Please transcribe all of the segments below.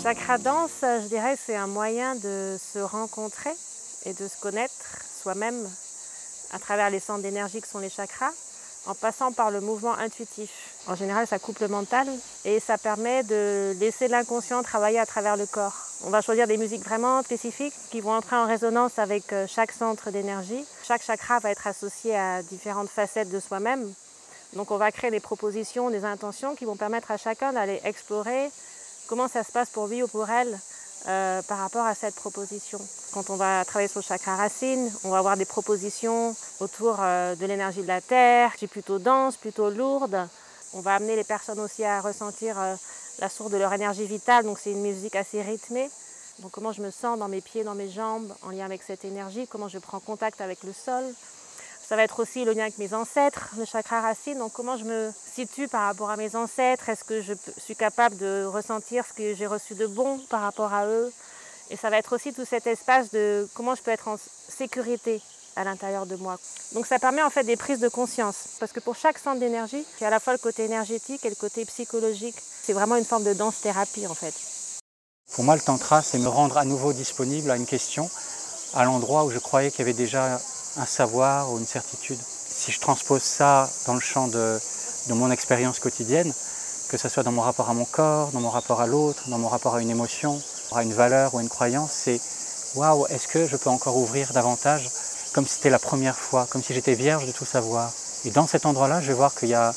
Chakra danse, je dirais, c'est un moyen de se rencontrer et de se connaître soi-même à travers les centres d'énergie que sont les chakras, en passant par le mouvement intuitif. En général, ça coupe le mental et ça permet de laisser l'inconscient travailler à travers le corps. On va choisir des musiques vraiment spécifiques qui vont entrer en résonance avec chaque centre d'énergie. Chaque chakra va être associé à différentes facettes de soi-même. Donc on va créer des propositions, des intentions qui vont permettre à chacun d'aller explorer comment ça se passe pour lui ou pour elle par rapport à cette proposition. Quand on va travailler sur le chakra racine, on va avoir des propositions autour de l'énergie de la terre, qui est plutôt dense, plutôt lourde. On va amener les personnes aussi à ressentir la source de leur énergie vitale, donc c'est une musique assez rythmée. Donc comment je me sens dans mes pieds, dans mes jambes, en lien avec cette énergie, comment je prends contact avec le sol. Ça va être aussi le lien avec mes ancêtres, le chakra racine, donc comment je me situe par rapport à mes ancêtres, est-ce que je suis capable de ressentir ce que j'ai reçu de bon par rapport à eux. Et ça va être aussi tout cet espace de comment je peux être en sécurité à l'intérieur de moi. Donc ça permet en fait des prises de conscience, parce que pour chaque centre d'énergie, il y a à la fois le côté énergétique et le côté psychologique. C'est vraiment une forme de danse-thérapie en fait. Pour moi, le tantra, c'est me rendre à nouveau disponible à une question, à l'endroit où je croyais qu'il y avait déjà un savoir ou une certitude. Si je transpose ça dans le champ de mon expérience quotidienne, que ce soit dans mon rapport à mon corps, dans mon rapport à l'autre, dans mon rapport à une émotion, à une valeur ou à une croyance, c'est waouh, est-ce que je peux encore ouvrir davantage, comme si c'était la première fois, comme si j'étais vierge de tout savoir. Et dans cet endroit-là, je vais voir qu'il y a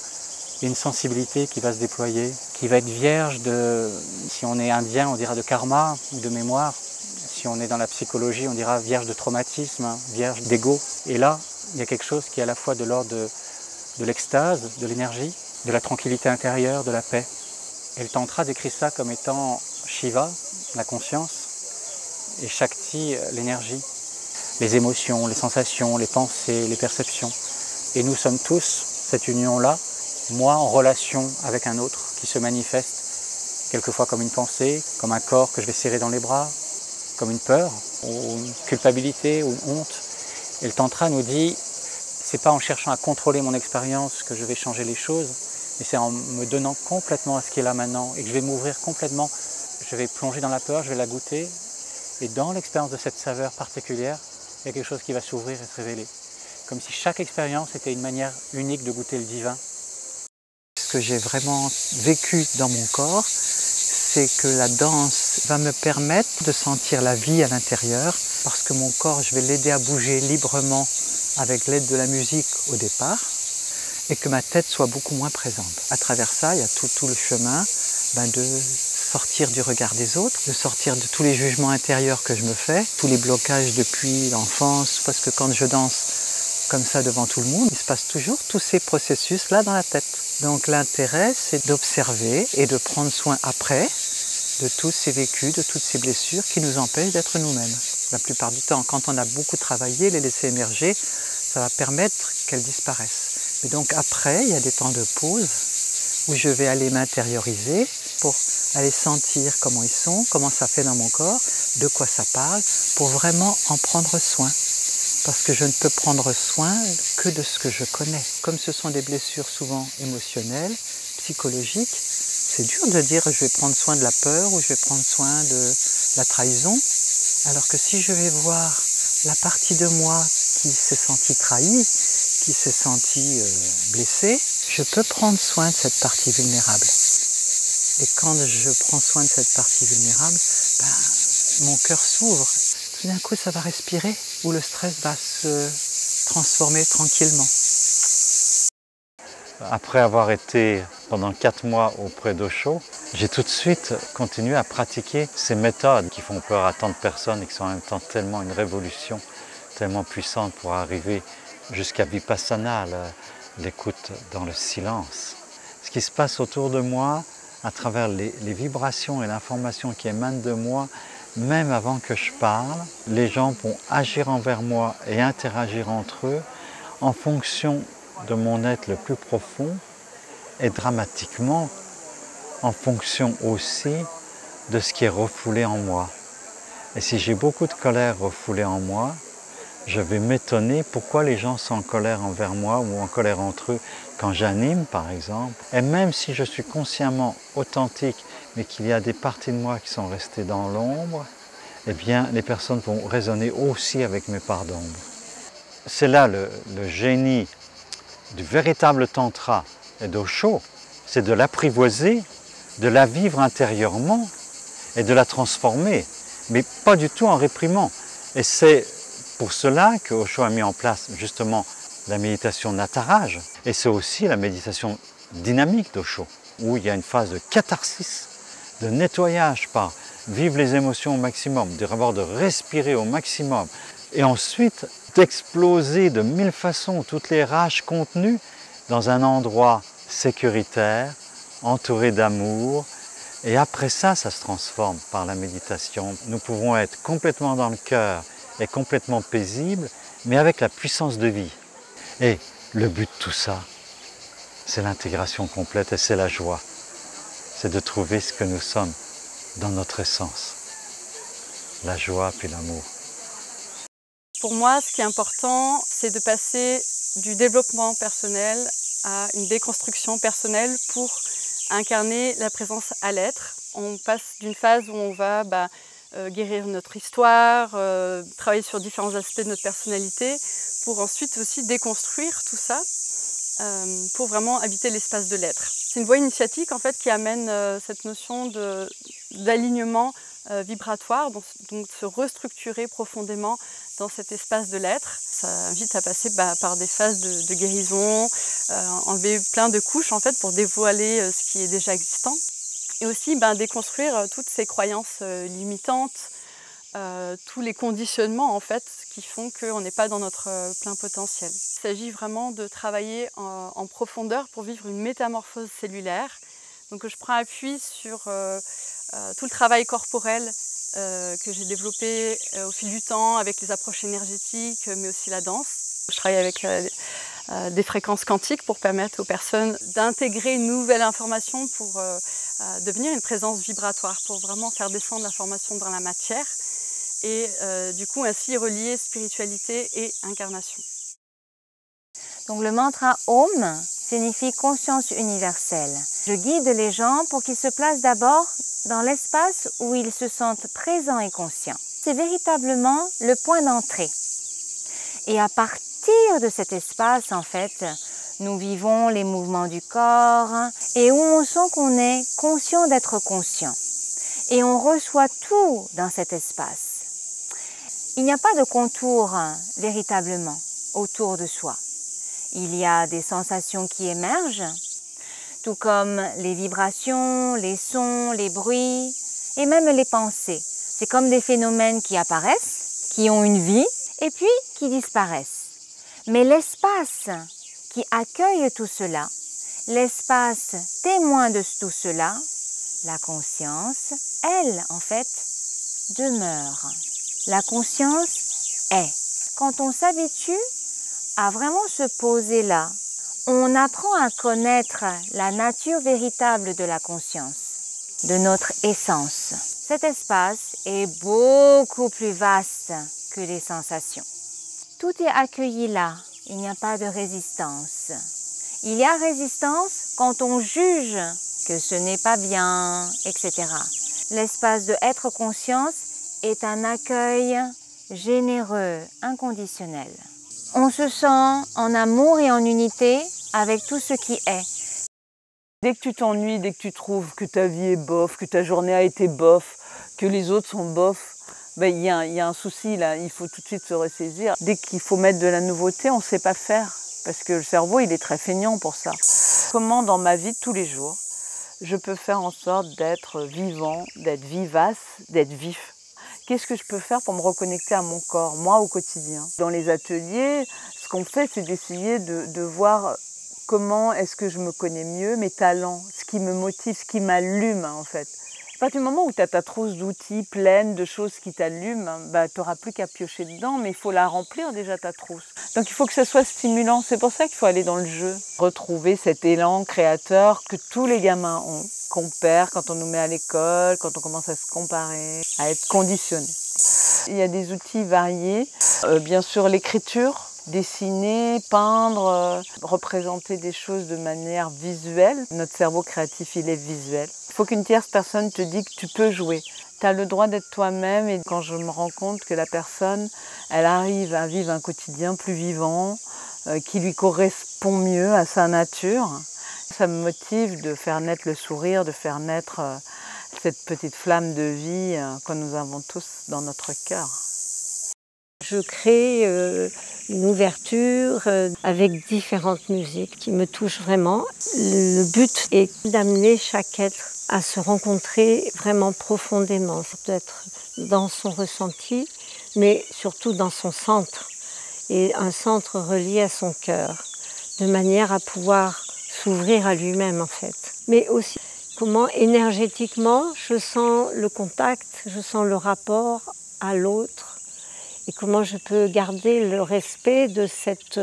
une sensibilité qui va se déployer, qui va être vierge de, si on est indien, on dira de karma ou de mémoire. Si on est dans la psychologie, on dira vierge de traumatisme, vierge d'ego. Et là, il y a quelque chose qui est à la fois de l'ordre de l'extase, de l'énergie, de la tranquillité intérieure, de la paix. Et le tantra décrit ça comme étant Shiva, la conscience, et Shakti, l'énergie, les émotions, les sensations, les pensées, les perceptions. Et nous sommes tous cette union-là, moi en relation avec un autre qui se manifeste quelquefois comme une pensée, comme un corps que je vais serrer dans les bras, comme une peur, ou une culpabilité, ou une honte. Et le tantra nous dit, c'est pas en cherchant à contrôler mon expérience que je vais changer les choses, mais c'est en me donnant complètement à ce qui est là maintenant, et que je vais m'ouvrir complètement. Je vais plonger dans la peur, je vais la goûter, et dans l'expérience de cette saveur particulière, il y a quelque chose qui va s'ouvrir et se révéler. Comme si chaque expérience était une manière unique de goûter le divin. Ce que j'ai vraiment vécu dans mon corps, c'est que la danse va me permettre de sentir la vie à l'intérieur, parce que mon corps, je vais l'aider à bouger librement avec l'aide de la musique au départ, et que ma tête soit beaucoup moins présente. À travers ça, il y a tout le chemin de sortir du regard des autres, de sortir de tous les jugements intérieurs que je me fais, tous les blocages depuis l'enfance, parce que quand je danse comme ça devant tout le monde, il se passe toujours tous ces processus-là dans la tête. Donc l'intérêt, c'est d'observer et de prendre soin après de tous ces vécus, de toutes ces blessures qui nous empêchent d'être nous-mêmes. La plupart du temps, quand on a beaucoup travaillé, les laisser émerger, ça va permettre qu'elles disparaissent. Mais donc après, il y a des temps de pause où je vais aller m'intérioriser pour aller sentir comment ils sont, comment ça fait dans mon corps, de quoi ça parle, pour vraiment en prendre soin. Parce que je ne peux prendre soin que de ce que je connais. Comme ce sont des blessures souvent émotionnelles, psychologiques, c'est dur de dire je vais prendre soin de la peur ou je vais prendre soin de la trahison. Alors que si je vais voir la partie de moi qui s'est sentie trahie, qui s'est sentie blessée, je peux prendre soin de cette partie vulnérable. Et quand je prends soin de cette partie vulnérable, mon cœur s'ouvre. Tout d'un coup, ça va respirer, ou le stress va se transformer tranquillement. Après avoir été pendant 4 mois auprès d'Osho, j'ai tout de suite continué à pratiquer ces méthodes qui font peur à tant de personnes et qui sont en même temps tellement une révolution, tellement puissante pour arriver jusqu'à Vipassana, l'écoute dans le silence. Ce qui se passe autour de moi, à travers les vibrations et l'information qui émanent de moi, même avant que je parle, les gens vont agir envers moi et interagir entre eux en fonction de mon être le plus profond et dramatiquement en fonction aussi de ce qui est refoulé en moi. Et si j'ai beaucoup de colère refoulée en moi, je vais m'étonner pourquoi les gens sont en colère envers moi ou en colère entre eux quand j'anime par exemple. Et même si je suis consciemment authentique, mais qu'il y a des parties de moi qui sont restées dans l'ombre, eh bien les personnes vont résonner aussi avec mes parts d'ombre. C'est là le génie du véritable tantra et d'Osho, c'est de l'apprivoiser, de la vivre intérieurement et de la transformer, mais pas du tout en réprimant. Et c'est pour cela que Osho a mis en place justement la méditation Nataraj, et c'est aussi la méditation dynamique d'Osho, où il y a une phase de catharsis, de nettoyage par vivre les émotions au maximum, d'abord de respirer au maximum, et ensuite d'exploser de 1000 façons toutes les rages contenues dans un endroit sécuritaire, entouré d'amour, et après ça, ça se transforme par la méditation. Nous pouvons être complètement dans le cœur et complètement paisibles, mais avec la puissance de vie. Et le but de tout ça, c'est l'intégration complète et c'est la joie. C'est de trouver ce que nous sommes dans notre essence. La joie puis l'amour. Pour moi, ce qui est important, c'est de passer du développement personnel à une déconstruction personnelle pour incarner la présence à l'être. On passe d'une phase où on va guérir notre histoire, travailler sur différents aspects de notre personnalité, pour ensuite aussi déconstruire tout ça, pour vraiment habiter l'espace de l'être. C'est une voie initiatique en fait qui amène cette notion d'alignement vibratoire, donc de se restructurer profondément dans cet espace de l'être. Ça invite à passer par des phases de guérison, enlever plein de couches en fait pour dévoiler ce qui est déjà existant. Et aussi déconstruire toutes ces croyances limitantes, tous les conditionnements en fait qui font qu'on n'est pas dans notre plein potentiel. Il s'agit vraiment de travailler en profondeur pour vivre une métamorphose cellulaire. Donc je prends appui sur tout le travail corporel que j'ai développé au fil du temps avec les approches énergétiques mais aussi la danse. Je travaille avec des fréquences quantiques pour permettre aux personnes d'intégrer une nouvelle information pour devenir une présence vibratoire, pour vraiment faire descendre l'information dans la matière et du coup ainsi relier spiritualité et incarnation. Donc le mantra Om signifie conscience universelle. Je guide les gens pour qu'ils se placent d'abord dans l'espace où ils se sentent présents et conscients. C'est véritablement le point d'entrée. Et à partir de cet espace, en fait, nous vivons les mouvements du corps et où on sent qu'on est conscient d'être conscient. Et on reçoit tout dans cet espace. Il n'y a pas de contour véritablement autour de soi. Il y a des sensations qui émergent, tout comme les vibrations, les sons, les bruits et même les pensées. C'est comme des phénomènes qui apparaissent, qui ont une vie et puis qui disparaissent. Mais l'espace qui accueille tout cela, l'espace témoin de tout cela, la conscience, elle, en fait, demeure. La conscience est. Quand on s'habitue à vraiment se poser là, on apprend à connaître la nature véritable de la conscience, de notre essence. Cet espace est beaucoup plus vaste que les sensations. Tout est accueilli là, il n'y a pas de résistance. Il y a résistance quand on juge que ce n'est pas bien, etc. L'espace de être conscience est un accueil généreux, inconditionnel. On se sent en amour et en unité avec tout ce qui est. Dès que tu t'ennuies, dès que tu trouves que ta vie est bof, que ta journée a été bof, que les autres sont bof, il y a un souci là, il faut tout de suite se ressaisir. Dès qu'il faut mettre de la nouveauté, on ne sait pas faire, parce que le cerveau il est très feignant pour ça. Comment dans ma vie de tous les jours, je peux faire en sorte d'être vivant, d'être vivace, d'être vif? Qu'est-ce que je peux faire pour me reconnecter à mon corps, moi, au quotidien? Dans les ateliers, ce qu'on fait, c'est d'essayer de voir comment est-ce que je me connais mieux, mes talents, ce qui me motive, ce qui m'allume, en fait. À partir du moment où tu as ta trousse d'outils pleine de choses qui t'allument, tu n'auras plus qu'à piocher dedans, mais il faut la remplir déjà, ta trousse. Donc il faut que ça soit stimulant, c'est pour ça qu'il faut aller dans le jeu. Retrouver cet élan créateur que tous les gamins ont, qu'on perd quand on nous met à l'école, quand on commence à se comparer, à être conditionné. Il y a des outils variés, bien sûr l'écriture, dessiner, peindre, représenter des choses de manière visuelle. Notre cerveau créatif, il est visuel. Il faut qu'une tierce personne te dise que tu peux jouer. Tu as le droit d'être toi-même et quand je me rends compte que la personne, elle arrive à vivre un quotidien plus vivant, qui lui correspond mieux à sa nature, ça me motive de faire naître le sourire, de faire naître cette petite flamme de vie que nous avons tous dans notre cœur. Je crée une ouverture avec différentes musiques qui me touchent vraiment. Le but est d'amener chaque être à se rencontrer vraiment profondément. Ça peut être dans son ressenti, mais surtout dans son centre. Et un centre relié à son cœur, de manière à pouvoir s'ouvrir à lui-même en fait. Mais aussi comment énergétiquement je sens le contact, je sens le rapport à l'autre et comment je peux garder le respect de cette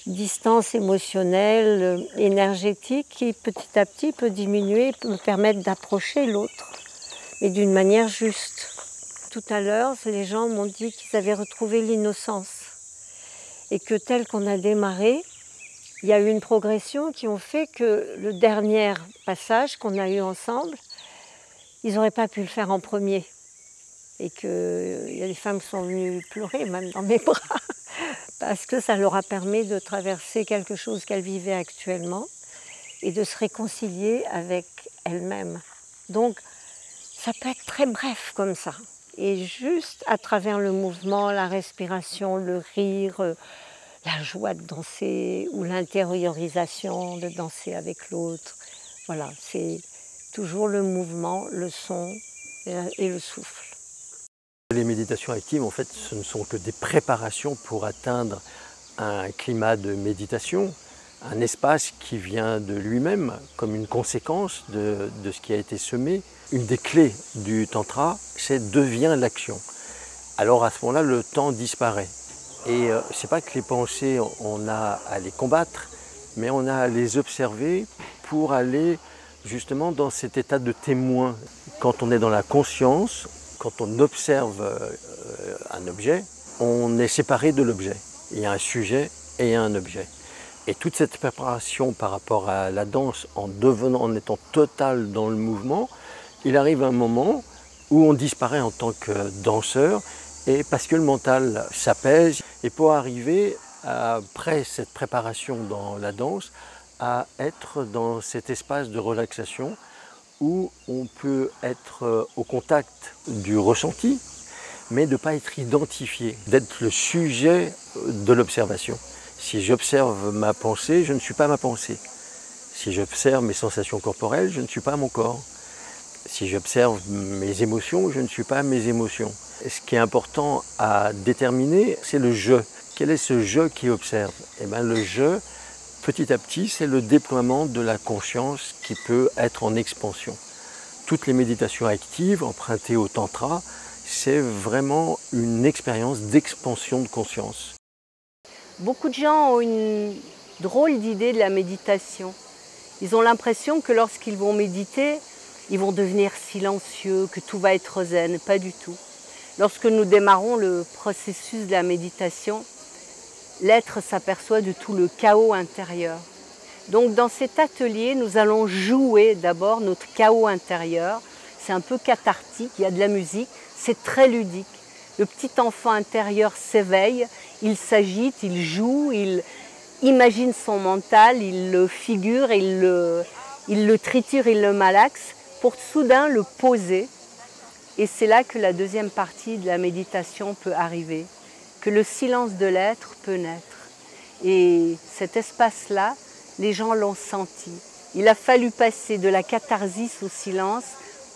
distance émotionnelle, énergétique qui petit à petit peut diminuer, peut me permettre d'approcher l'autre, mais d'une manière juste. Tout à l'heure, les gens m'ont dit qu'ils avaient retrouvé l'innocence et que tel qu'on a démarré, il y a eu une progression qui ont fait que le dernier passage qu'on a eu ensemble, ils n'auraient pas pu le faire en premier. Et qu'il y a des femmes qui sont venues pleurer, même dans mes bras, parce que ça leur a permis de traverser quelque chose qu'elles vivaient actuellement et de se réconcilier avec elles-mêmes. Donc, ça peut être très bref comme ça. Et juste à travers le mouvement, la respiration, le rire, la joie de danser ou l'intériorisation de danser avec l'autre. Voilà, c'est toujours le mouvement, le son et le souffle. Les méditations actives, en fait, ce ne sont que des préparations pour atteindre un climat de méditation, un espace qui vient de lui-même comme une conséquence de ce qui a été semé. Une des clés du tantra, c'est devient l'action. Alors à ce moment-là, le temps disparaît. Et c'est pas que les pensées, on a à les combattre, mais on a à les observer pour aller justement dans cet état de témoin. Quand on est dans la conscience, quand on observe un objet, on est séparé de l'objet. Il y a un sujet et un objet. Et toute cette préparation par rapport à la danse, en étant total dans le mouvement, il arrive un moment où on disparaît en tant que danseur, et parce que le mental s'apaise. Et pour arriver, après cette préparation dans la danse, à être dans cet espace de relaxation, où on peut être au contact du ressenti, mais de ne pas être identifié, d'être le sujet de l'observation. Si j'observe ma pensée, je ne suis pas ma pensée. Si j'observe mes sensations corporelles, je ne suis pas mon corps. Si j'observe mes émotions, je ne suis pas mes émotions. Ce qui est important à déterminer, c'est le je. Quel est ce je qui observe? Eh bien, le je, petit à petit, c'est le déploiement de la conscience qui peut être en expansion. Toutes les méditations actives empruntées au tantra, c'est vraiment une expérience d'expansion de conscience. Beaucoup de gens ont une drôle d'idée de la méditation. Ils ont l'impression que lorsqu'ils vont méditer, ils vont devenir silencieux, que tout va être zen. Pas du tout. Lorsque nous démarrons le processus de la méditation, l'être s'aperçoit de tout le chaos intérieur. Donc dans cet atelier, nous allons jouer d'abord notre chaos intérieur. C'est un peu cathartique, il y a de la musique, c'est très ludique. Le petit enfant intérieur s'éveille, il s'agite, il joue, il imagine son mental, il le figure, il le triture, il le malaxe pour soudain le poser. Et c'est là que la deuxième partie de la méditation peut arriver, que le silence de l'être peut naître. Et cet espace-là, les gens l'ont senti. Il a fallu passer de la catharsis au silence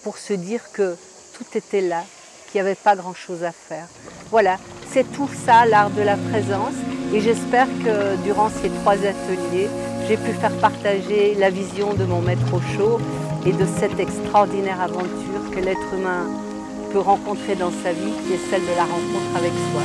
pour se dire que tout était là, qu'il n'y avait pas grand-chose à faire. Voilà, c'est tout ça, l'art de la présence. Et j'espère que durant ces 3 ateliers, j'ai pu faire partager la vision de mon maître Osho et de cette extraordinaire aventure que l'être humain peut rencontrer dans sa vie, qui est celle de la rencontre avec soi.